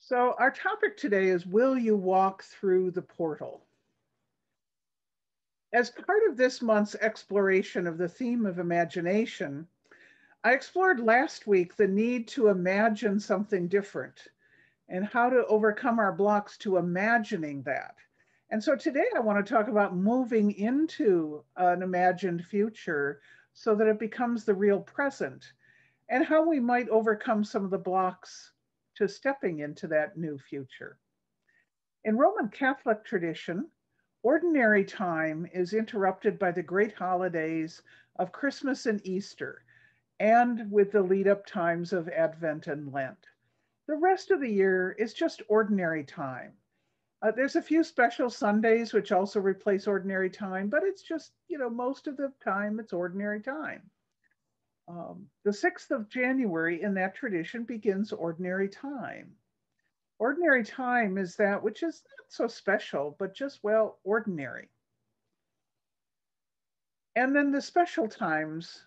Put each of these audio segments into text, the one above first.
So, our topic today is Will you walk through the portal? As part of this month's exploration of the theme of imagination, I explored last week the need to imagine something different and how to overcome our blocks to imagining that. And so today I want to talk about moving into an imagined future so that it becomes the real present and how we might overcome some of the blocks to stepping into that new future. In Roman Catholic tradition, ordinary time is interrupted by the great holidays of Christmas and Easter, and with the lead up times of Advent and Lent. The rest of the year is just ordinary time. There's a few special Sundays which also replace ordinary time, but it's just, most of the time it's ordinary time. The 6th of January in that tradition begins ordinary time. Ordinary time is that which is not so special, but just, well, ordinary. And then the special times,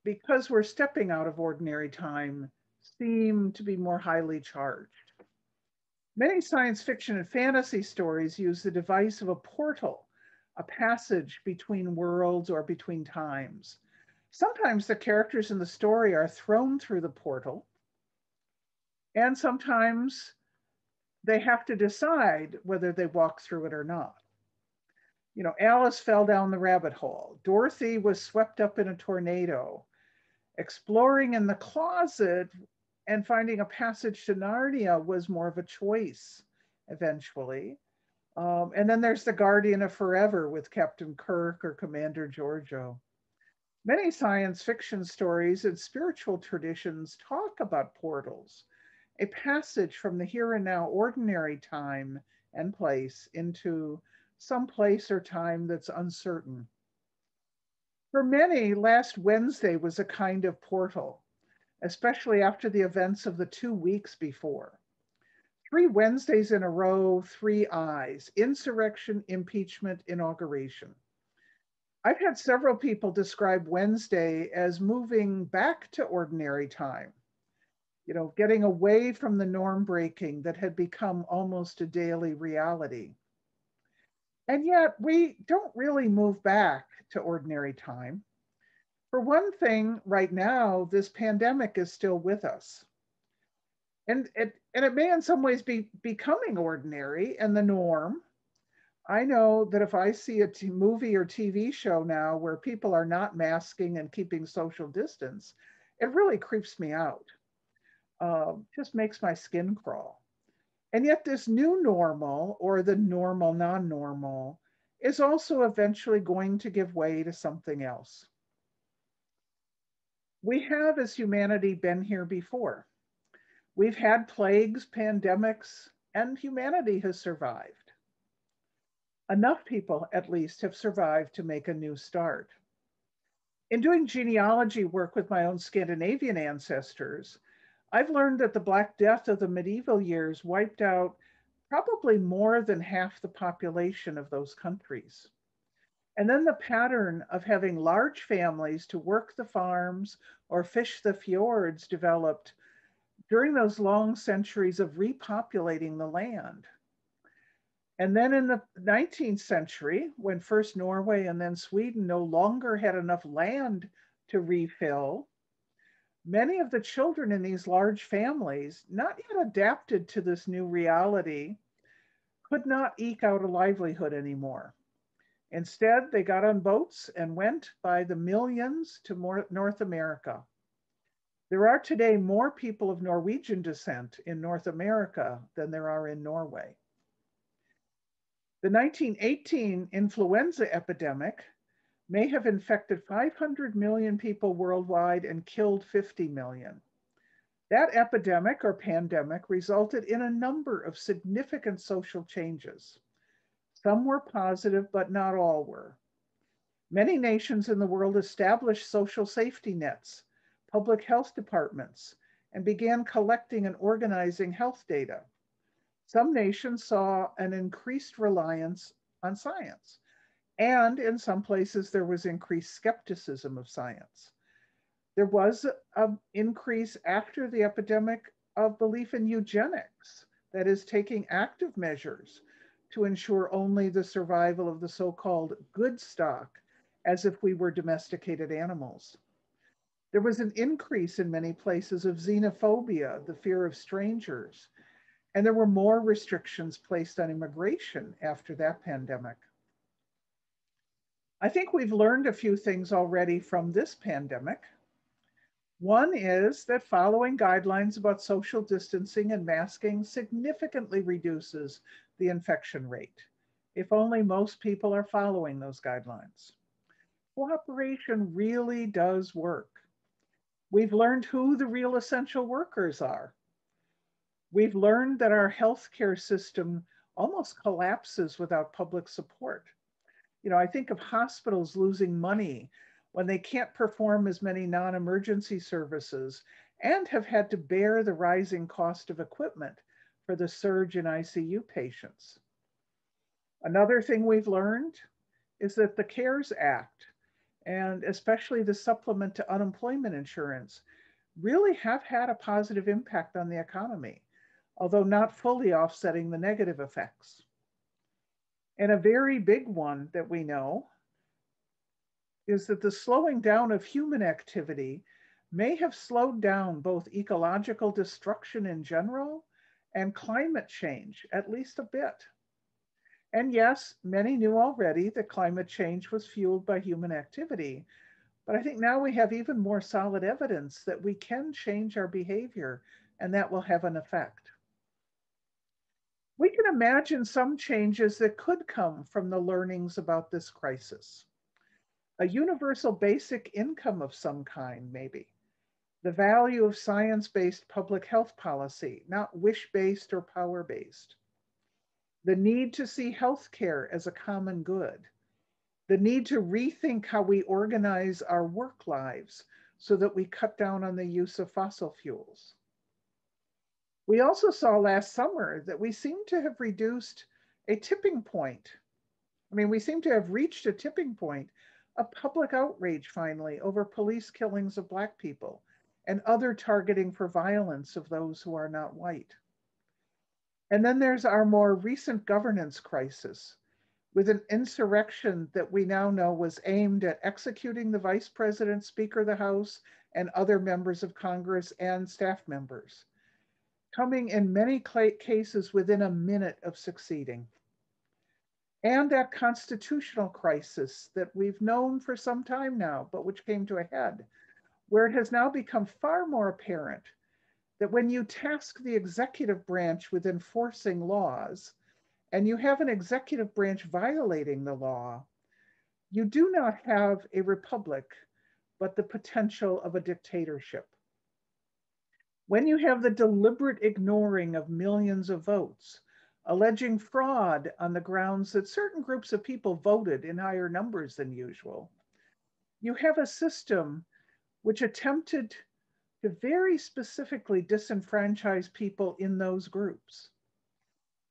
because we're stepping out of ordinary time, seem to be more highly charged. Many science fiction and fantasy stories use the device of a portal, a passage between worlds or between times. Sometimes the characters in the story are thrown through the portal, and sometimes they have to decide whether they walk through it or not. Alice fell down the rabbit hole. Dorothy was swept up in a tornado. Exploring in the closet and finding a passage to Narnia was more of a choice eventually. And then there's the Guardian of Forever with Captain Kirk or Commander Giorgio. Many science fiction stories and spiritual traditions talk about portals, a passage from the here and now ordinary time and place into some place or time that's uncertain. For many, last Wednesday was a kind of portal, especially after the events of the 2 weeks before. 3 Wednesdays in a row, 3 I's: insurrection, impeachment, inauguration. I've had several people describe Wednesday as moving back to ordinary time, getting away from the norm breaking that had become almost a daily reality. And yet we don't really move back to ordinary time. For one thing, right now, this pandemic is still with us. And it may in some ways be becoming ordinary and the norm. I know that if I see a movie or TV show now where people are not masking and keeping social distance, it really creeps me out. Just makes my skin crawl. And yet this new normal, or the normal non-normal, is also eventually going to give way to something else. We have, as humanity, been here before. We've had plagues, pandemics, and humanity has survived. Enough people, at least, have survived to make a new start. In doing genealogy work with my own Scandinavian ancestors, I've learned that the Black Death of the medieval years wiped out probably more than half the population of those countries. And then the pattern of having large families to work the farms or fish the fjords developed during those long centuries of repopulating the land. And then in the 19th century, when first Norway and then Sweden no longer had enough land to refill, many of the children in these large families, not yet adapted to this new reality, could not eke out a livelihood anymore. Instead, they got on boats and went by the millions to North America. There are today more people of Norwegian descent in North America than there are in Norway. The 1918 influenza epidemic may have infected 500 million people worldwide and killed 50 million. That epidemic or pandemic resulted in a number of significant social changes. Some were positive, but not all were. Many nations in the world established social safety nets, public health departments, and began collecting and organizing health data. Some nations saw an increased reliance on science, and in some places there was increased skepticism of science. There was an increase after the epidemic of belief in eugenics, that is, taking active measures to ensure only the survival of the so-called good stock, as if we were domesticated animals. There was an increase in many places of xenophobia, the fear of strangers, and there were more restrictions placed on immigration after that pandemic. I think we've learned a few things already from this pandemic. One is that following guidelines about social distancing and masking significantly reduces the infection rate, if only most people are following those guidelines. Cooperation really does work. We've learned who the real essential workers are. We've learned that our healthcare system almost collapses without public support. I think of hospitals losing money when they can't perform as many non-emergency services and have had to bear the rising cost of equipment for the surge in ICU patients. Another thing we've learned is that the CARES Act, and especially the supplement to unemployment insurance, really have had a positive impact on the economy, although not fully offsetting the negative effects. And a very big one that we know is that the slowing down of human activity may have slowed down both ecological destruction in general and climate change, at least a bit. And yes, many knew already that climate change was fueled by human activity, but I think now we have even more solid evidence that we can change our behavior and that will have an effect. We can imagine some changes that could come from the learnings about this crisis. A universal basic income of some kind, maybe. The value of science-based public health policy, not wish-based or power-based. The need to see healthcare as a common good. The need to rethink how we organize our work lives so that we cut down on the use of fossil fuels. We also saw last summer that we seem to have reduced a tipping point. We seem to have reached a tipping point of public outrage finally over police killings of Black people and other targeting for violence of those who are not white. And then there's our more recent governance crisis with an insurrection that we now know was aimed at executing the Vice President, Speaker of the House, and other members of Congress and staff members, coming in many cases within a minute of succeeding. And that constitutional crisis that we've known for some time now, but which came to a head, where it has now become far more apparent that when you task the executive branch with enforcing laws, and you have an executive branch violating the law, you do not have a republic, but the potential of a dictatorship. When you have the deliberate ignoring of millions of votes, alleging fraud on the grounds that certain groups of people voted in higher numbers than usual, you have a system which attempted to very specifically disenfranchise people in those groups.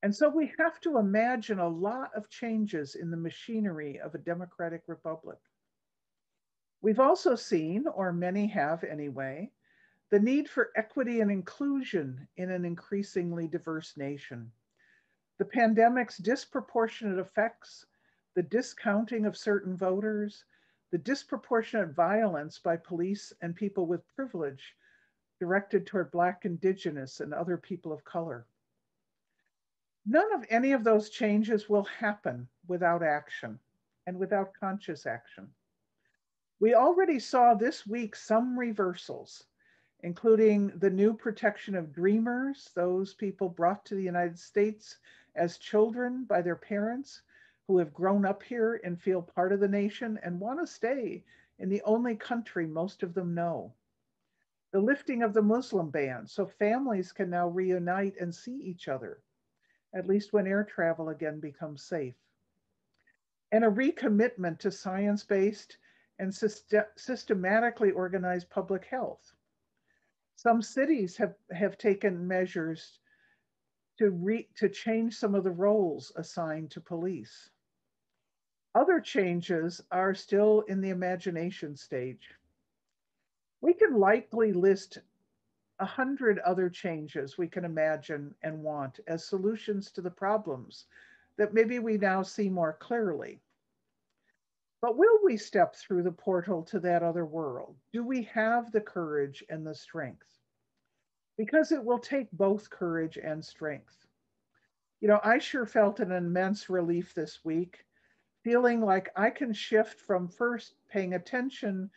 And so we have to imagine a lot of changes in the machinery of a democratic republic. We've also seen, or many have anyway, the need for equity and inclusion in an increasingly diverse nation. The pandemic's disproportionate effects, the discounting of certain voters, the disproportionate violence by police and people with privilege directed toward Black, Indigenous, and other people of color. None of any of those changes will happen without action and without conscious action. We already saw this week some reversals, including the new protection of dreamers, those people brought to the United States as children by their parents who have grown up here and feel part of the nation and want to stay in the only country most of them know. The lifting of the Muslim ban so families can now reunite and see each other, at least when air travel again becomes safe. And a recommitment to science-based and systematically organized public health. Some cities have taken measures to change some of the roles assigned to police. Other changes are still in the imagination stage. We can likely list 100 other changes we can imagine and want as solutions to the problems that maybe we now see more clearly. But will we step through the portal to that other world? Do we have the courage and the strength? Because it will take both courage and strength. I sure felt an immense relief this week, feeling like I can shift from first paying attention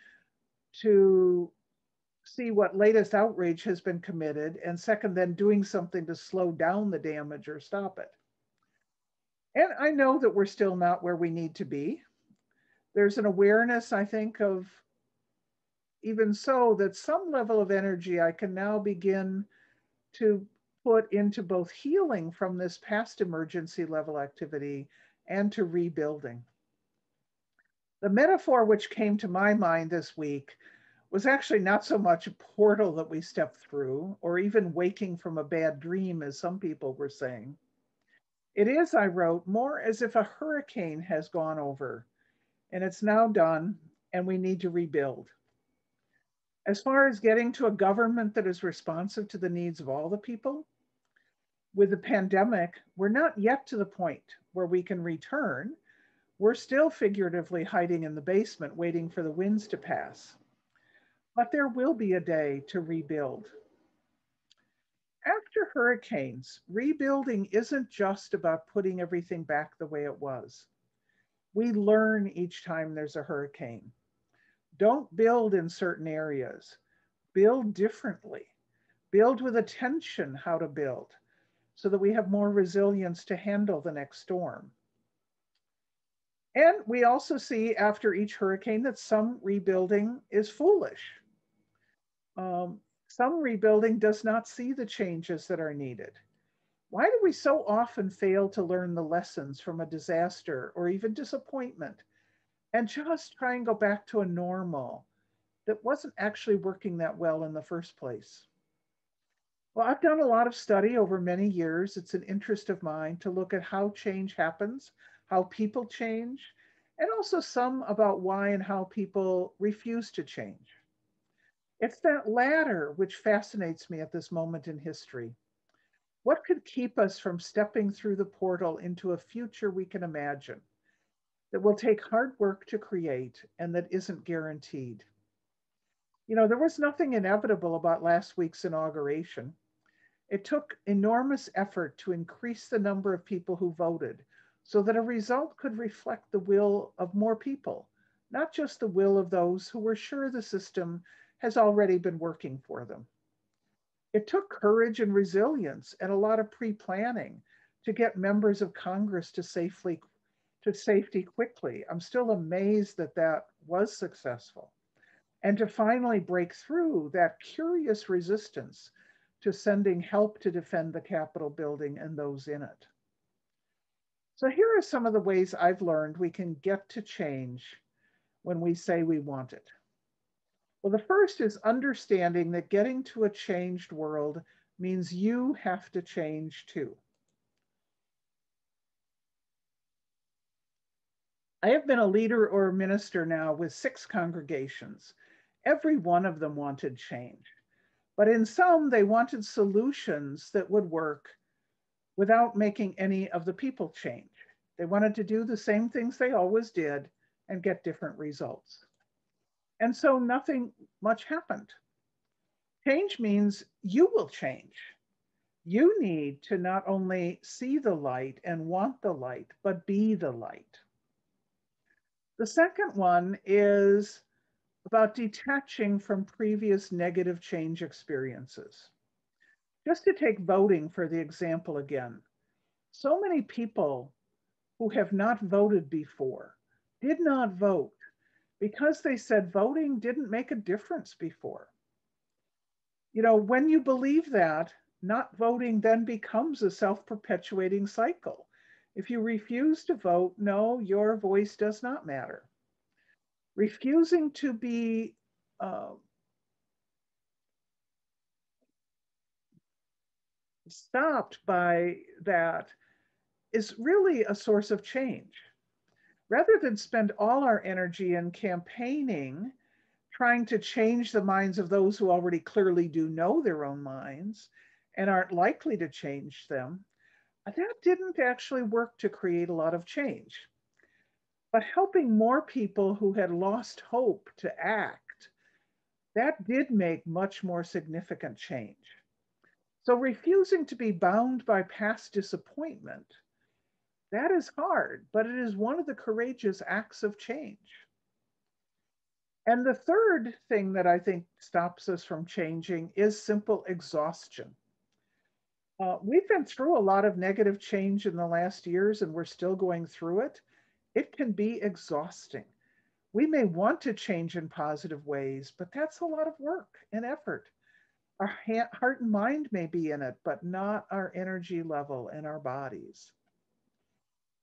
to see what latest outrage has been committed, and second, then doing something to slow down the damage or stop it. And I know that we're still not where we need to be. There's an awareness, I think, of even so that some level of energy I can now begin to put into both healing from this past emergency level activity and to rebuilding. The metaphor which came to my mind this week was actually not so much a portal that we stepped through, or even waking from a bad dream, as some people were saying. It is, I wrote, more as if a hurricane has gone over and it's now done and we need to rebuild. As far as getting to a government that is responsive to the needs of all the people, with the pandemic, we're not yet to the point where we can return. We're still figuratively hiding in the basement, waiting for the winds to pass. But there will be a day to rebuild. After hurricanes, rebuilding isn't just about putting everything back the way it was. We learn each time there's a hurricane. Don't build in certain areas. Build differently. Build with attention how to build so that we have more resilience to handle the next storm. And we also see after each hurricane that some rebuilding is foolish. Some rebuilding does not see the changes that are needed. Why do we so often fail to learn the lessons from a disaster or even disappointment and just try and go back to a normal that wasn't actually working that well in the first place? Well, I've done a lot of study over many years. It's an interest of mine to look at how change happens, how people change, and also some about why and how people refuse to change. It's that latter which fascinates me at this moment in history. What could keep us from stepping through the portal into a future we can imagine that will take hard work to create and that isn't guaranteed? There was nothing inevitable about last week's inauguration. It took enormous effort to increase the number of people who voted so that a result could reflect the will of more people, not just the will of those who were sure the system has already been working for them. It took courage and resilience and a lot of pre-planning to get members of Congress to safety quickly. I'm still amazed that that was successful. And to finally break through that curious resistance to sending help to defend the Capitol building and those in it. So here are some of the ways I've learned we can get to change when we say we want it. Well, the first is understanding that getting to a changed world means you have to change too. I have been a leader or a minister now with 6 congregations. Every one of them wanted change, but in some, they wanted solutions that would work without making any of the people change. They wanted to do the same things they always did and get different results. And so nothing much happened. Change means you will change. You need to not only see the light and want the light, but be the light. The second one is about detaching from previous negative change experiences. Just to take voting for the example again, so many people who have not voted before did not vote because they said voting didn't make a difference before. When you believe that, not voting then becomes a self-perpetuating cycle. If you refuse to vote, no, your voice does not matter. Refusing to be stopped by that is really a source of change. Rather than spend all our energy in campaigning, trying to change the minds of those who already clearly do know their own minds and aren't likely to change them, that didn't actually work to create a lot of change. But helping more people who had lost hope to act, that did make much more significant change. So refusing to be bound by past disappointment, that is hard, but it is one of the courageous acts of change. And the third thing that I think stops us from changing is simple exhaustion. We've been through a lot of negative change in the last years, and we're still going through it. It can be exhausting. We may want to change in positive ways, but that's a lot of work and effort. Our heart and mind may be in it, but not our energy level and our bodies.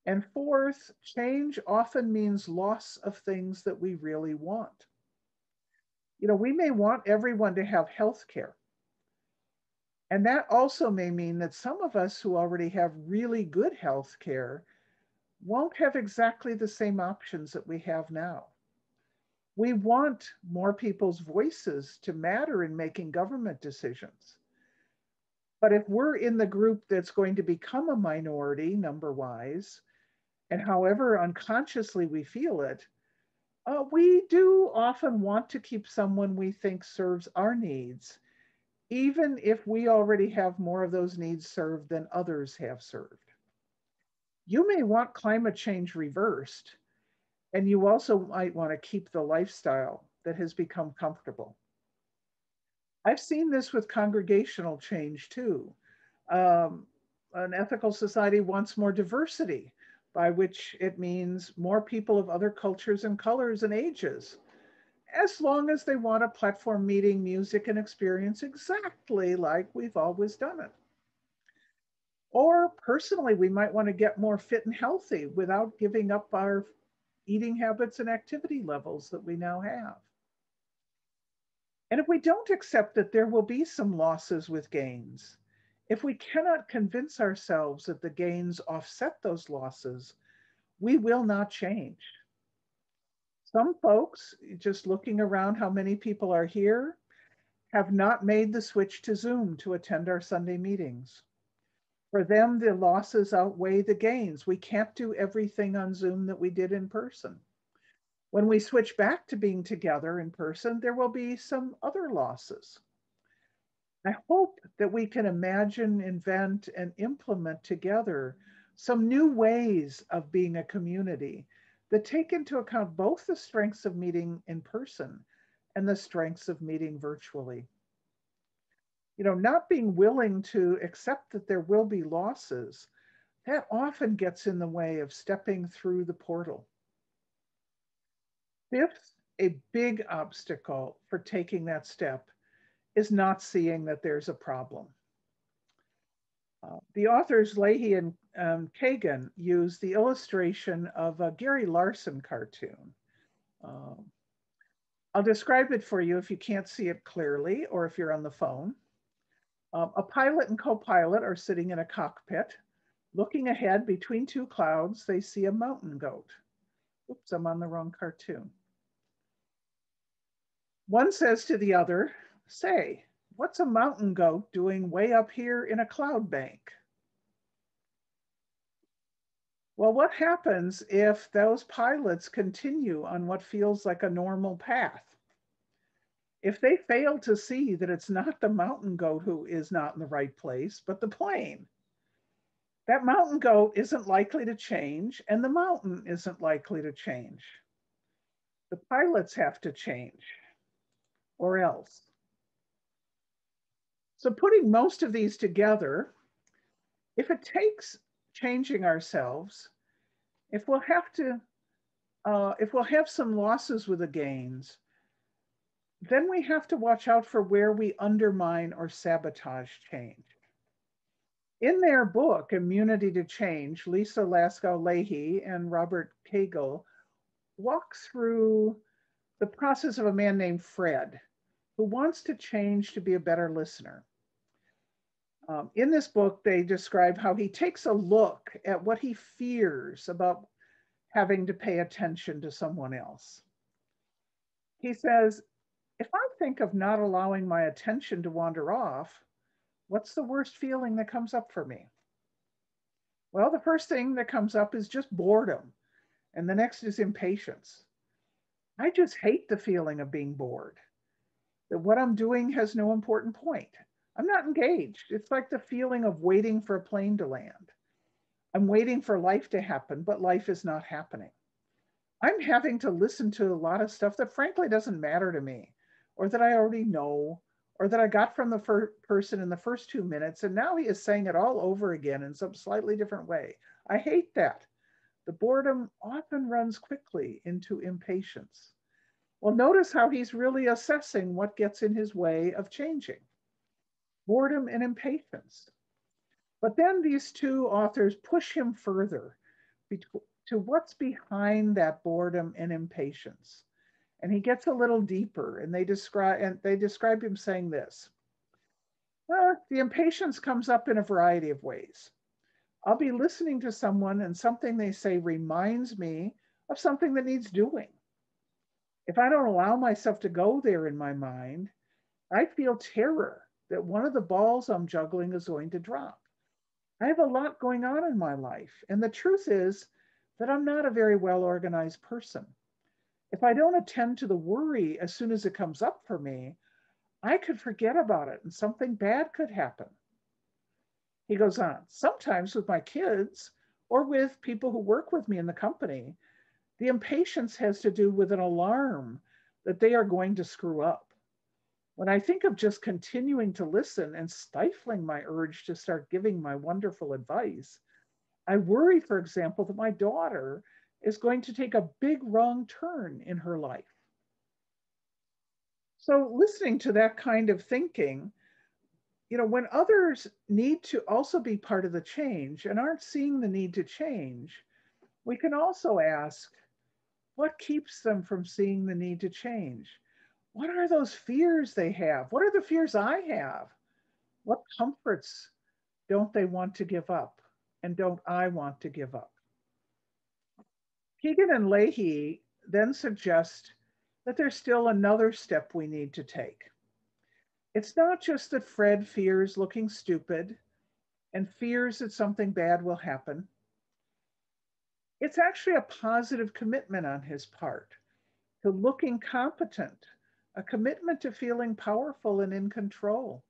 And fourth, change often means loss of things that we really want. We may want everyone to have health care. And that also may mean that some of us who already have really good health care won't have exactly the same options that we have now. We want more people's voices to matter in making government decisions. But if we're in the group that's going to become a minority number-wise, and however unconsciously we feel it, we do often want to keep someone we think serves our needs, even if we already have more of those needs served than others have served. You may want climate change reversed, and you also might want to keep the lifestyle that has become comfortable. I've seen this with congregational change too. An ethical society wants more diversity, by which it means more people of other cultures and colors and ages, as long as they want a platform meeting music and experience exactly like we've always done it. Or personally, we might want to get more fit and healthy without giving up our eating habits and activity levels that we now have. And if we don't accept that there will be some losses with gains, if we cannot convince ourselves that the gains offset those losses, we will not change. Some folks, just looking around how many people are here, have not made the switch to Zoom to attend our Sunday meetings. For them, the losses outweigh the gains. We can't do everything on Zoom that we did in person. When we switch back to being together in person, there will be some other losses. I hope that we can imagine, invent, and implement together some new ways of being a community that take into account both the strengths of meeting in person and the strengths of meeting virtually. Not being willing to accept that there will be losses, that often gets in the way of stepping through the portal. Fifth, a big obstacle for taking that step is not seeing that there's a problem. The authors Leahy and Kagan use the illustration of a Gary Larson cartoon. I'll describe it for you if you can't see it clearly or if you're on the phone. A pilot and co-pilot are sitting in a cockpit. Looking ahead between two clouds, they see a mountain goat. Oops, I'm on the wrong cartoon. One says to the other, "Say, what's a mountain goat doing way up here in a cloud bank?" Well, what happens if those pilots continue on what feels like a normal path? If they fail to see that it's not the mountain goat who is not in the right place, but the plane, that mountain goat isn't likely to change, and the mountain isn't likely to change. The pilots have to change, or else. So putting most of these together, if it takes changing ourselves, if we'll have some losses with the gains, then we have to watch out for where we undermine or sabotage change. In their book, Immunity to Change, Lisa Laskow Leahy and Robert Cagle walk through the process of a man named Fred, who wants to change to be a better listener. In this book, they describe how he takes a look at what he fears about having to pay attention to someone else. He says, If I think of not allowing my attention to wander off, what's the worst feeling that comes up for me? Well, the first thing that comes up is just boredom, and the next is impatience. I just hate the feeling of being bored, that what I'm doing has no important point. I'm not engaged. It's like the feeling of waiting for a plane to land. I'm waiting for life to happen, but life is not happening. I'm having to listen to a lot of stuff that frankly doesn't matter to me, or that I already know, or that I got from the person in the first 2 minutes, and now he is saying it all over again in some slightly different way. I hate that. The boredom often runs quickly into impatience. Well, notice how he's really assessing what gets in his way of changing: boredom and impatience. But then these two authors push him further to what's behind that boredom and impatience. And he gets a little deeper, and they describe him saying this: the impatience comes up in a variety of ways. I'll be listening to someone, and something they say reminds me of something that needs doing. If I don't allow myself to go there in my mind, I feel terror that one of the balls I'm juggling is going to drop. I have a lot going on in my life, and the truth is that I'm not a very well organized person. If I don't attend to the worry as soon as it comes up for me, I could forget about it and something bad could happen. He goes on, sometimes with my kids or with people who work with me in the company, the impatience has to do with an alarm that they are going to screw up. When I think of just continuing to listen and stifling my urge to start giving my wonderful advice, I worry, for example, that my daughter is going to take a big wrong turn in her life. So, listening to that kind of thinking, when others need to also be part of the change and aren't seeing the need to change, we can also ask, what keeps them from seeing the need to change? What are those fears they have? What are the fears I have? What comforts don't they want to give up? And don't I want to give up? Keegan and Leahy then suggest that there's still another step we need to take. It's not just that Fred fears looking stupid and fears that something bad will happen. It's actually a positive commitment on his part to looking competent, a commitment to feeling powerful and in control.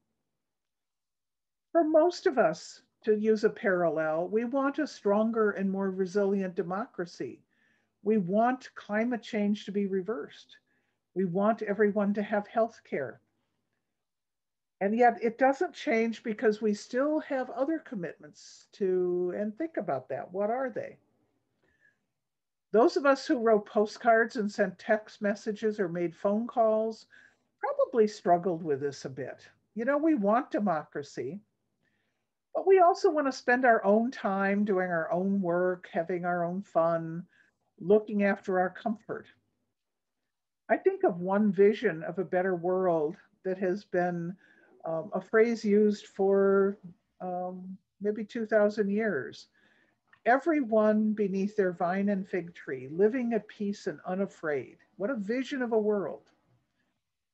For most of us, to use a parallel, we want a stronger and more resilient democracy. We want climate change to be reversed. We want everyone to have health care. And yet it doesn't change because we still have other commitments to, and think about that. What are they? Those of us who wrote postcards and sent text messages or made phone calls probably struggled with this a bit. We want democracy, but we also want to spend our own time doing our own work, having our own fun, looking after our comfort. I think of one vision of a better world that has been a phrase used for maybe 2,000 years. Everyone beneath their vine and fig tree, living at peace and unafraid. What a vision of a world.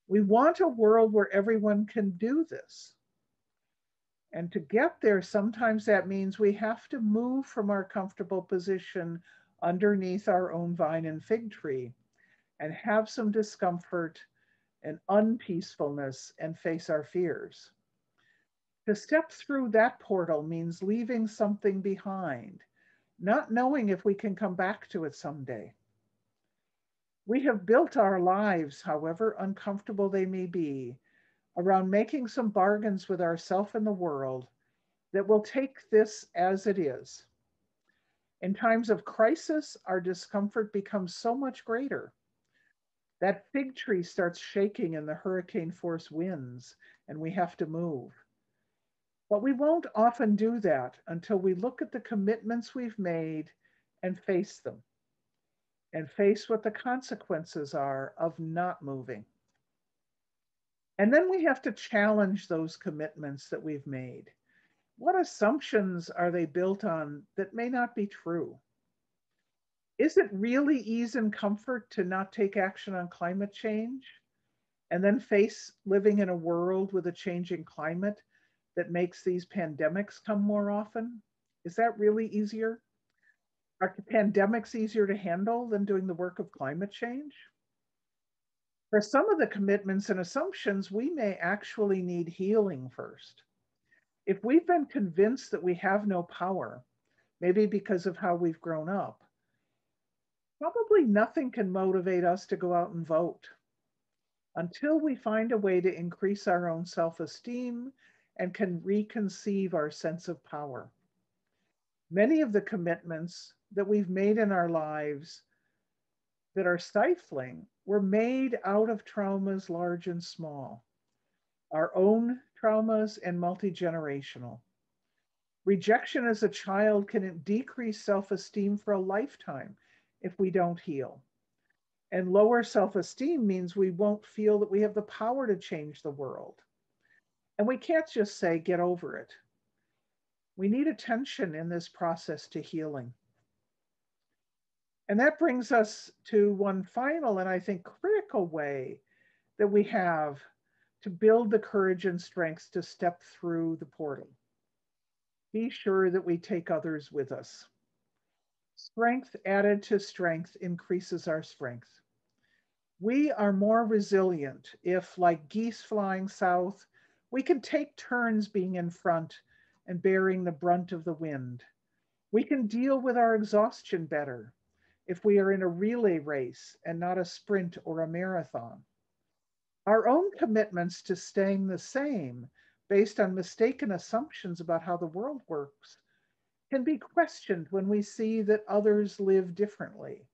We want a world where everyone can do this. And to get there, sometimes that means we have to move from our comfortable position underneath our own vine and fig tree and have some discomfort and unpeacefulness and face our fears. To step through that portal means leaving something behind, not knowing if we can come back to it someday. We have built our lives, however uncomfortable they may be, around making some bargains with ourselves and the world that will take this as it is. In times of crisis, our discomfort becomes so much greater. That fig tree starts shaking in the hurricane force winds, and we have to move. But we won't often do that until we look at the commitments we've made and face them, and face what the consequences are of not moving. And then we have to challenge those commitments that we've made. What assumptions are they built on that may not be true? Is it really ease and comfort to not take action on climate change? and then face living in a world with a changing climate that makes these pandemics come more often? Is that really easier? Are pandemics easier to handle than doing the work of climate change? For some of the commitments and assumptions, we may actually need healing first. If we've been convinced that we have no power, maybe because of how we've grown up, probably nothing can motivate us to go out and vote until we find a way to increase our own self-esteem and can reconceive our sense of power. Many of the commitments that we've made in our lives that are stifling were made out of traumas large and small, our own traumas and multi-generational. Rejection as a child can decrease self-esteem for a lifetime if we don't heal. And lower self-esteem means we won't feel that we have the power to change the world. And we can't just say, get over it. We need attention in this process to healing. And that brings us to one final and I think critical way that we have to build the courage and strength to step through the portal. Be sure that we take others with us. Strength added to strength increases our strength. We are more resilient if, like geese flying south, we can take turns being in front and bearing the brunt of the wind. We can deal with our exhaustion better if we are in a relay race and not a sprint or a marathon. Our own commitments to staying the same based on mistaken assumptions about how the world works can be questioned when we see that others live differently.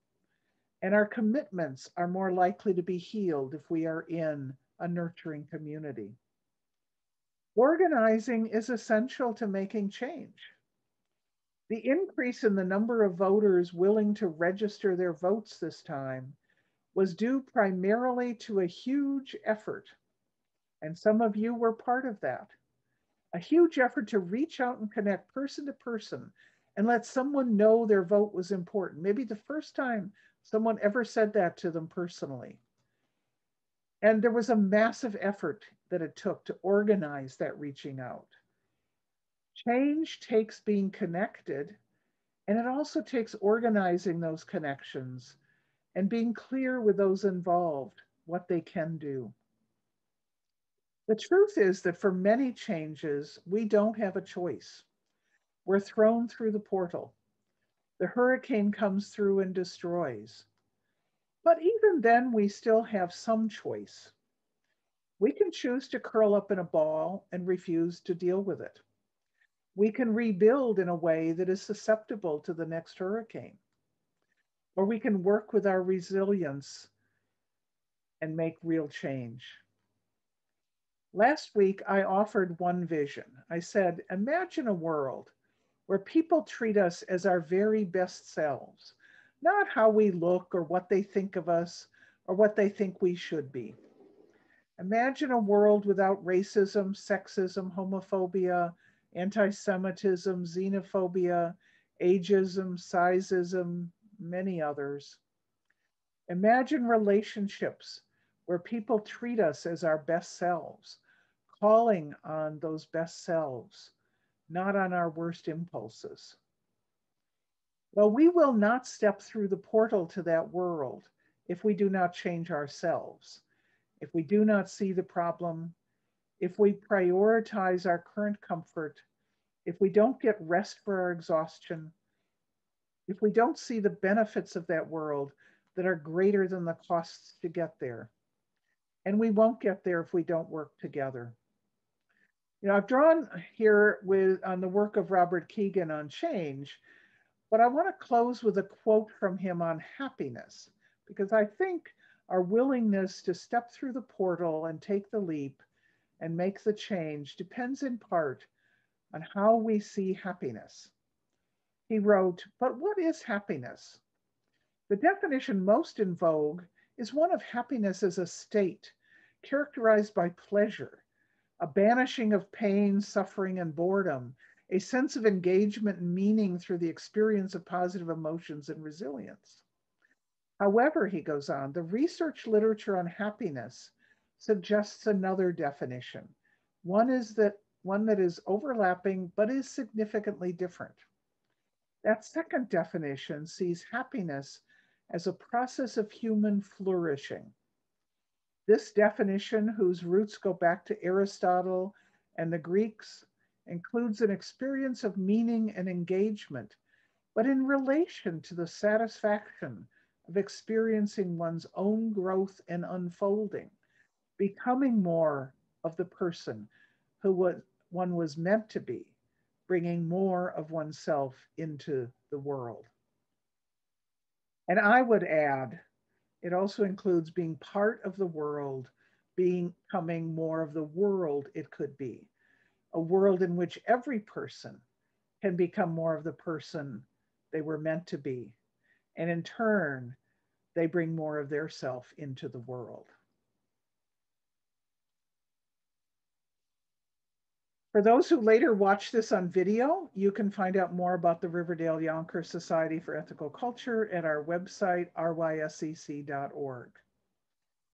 And our commitments are more likely to be healed if we are in a nurturing community. Organizing is essential to making change. The increase in the number of voters willing to register their votes this time was due primarily to a huge effort, and some of you were part of that. A huge effort to reach out and connect person to person and let someone know their vote was important. Maybe the first time someone ever said that to them personally. And there was a massive effort that it took to organize that reaching out. Change takes being connected, and it also takes organizing those connections and being clear with those involved what they can do. The truth is that for many changes, we don't have a choice. We're thrown through the portal. The hurricane comes through and destroys. But even then, we still have some choice. We can choose to curl up in a ball and refuse to deal with it. We can rebuild in a way that is susceptible to the next hurricane. Or we can work with our resilience and make real change. Last week, I offered one vision. I said, imagine a world where people treat us as our very best selves, not how we look or what they think of us or what they think we should be. Imagine a world without racism, sexism, homophobia, anti-Semitism, xenophobia, ageism, sizeism, many others. Imagine relationships where people treat us as our best selves, calling on those best selves, not on our worst impulses. Well, we will not step through the portal to that world if we do not change ourselves, if we do not see the problem, if we prioritize our current comfort, if we don't get rest for our exhaustion, if we don't see the benefits of that world that are greater than the costs to get there. And we won't get there if we don't work together. You know, I've drawn here on the work of Robert Keegan on change, but I want to close with a quote from him on happiness, because I think our willingness to step through the portal and take the leap and make the change depends in part on how we see happiness. He wrote, but what is happiness? The definition most in vogue is one of happiness as a state characterized by pleasure, a banishing of pain, suffering, and boredom, a sense of engagement and meaning through the experience of positive emotions and resilience. However, he goes on, the research literature on happiness suggests another definition. One that is overlapping but is significantly different. That second definition sees happiness as a process of human flourishing. This definition, whose roots go back to Aristotle and the Greeks, includes an experience of meaning and engagement, but in relation to the satisfaction of experiencing one's own growth and unfolding, becoming more of the person one was meant to be, bringing more of oneself into the world. And I would add, it also includes being part of the world, becoming more of the world it could be, a world in which every person can become more of the person they were meant to be. And in turn, they bring more of their self into the world. For those who later watch this on video, you can find out more about the Riverdale Yonkers Society for Ethical Culture at our website, ryscc.org.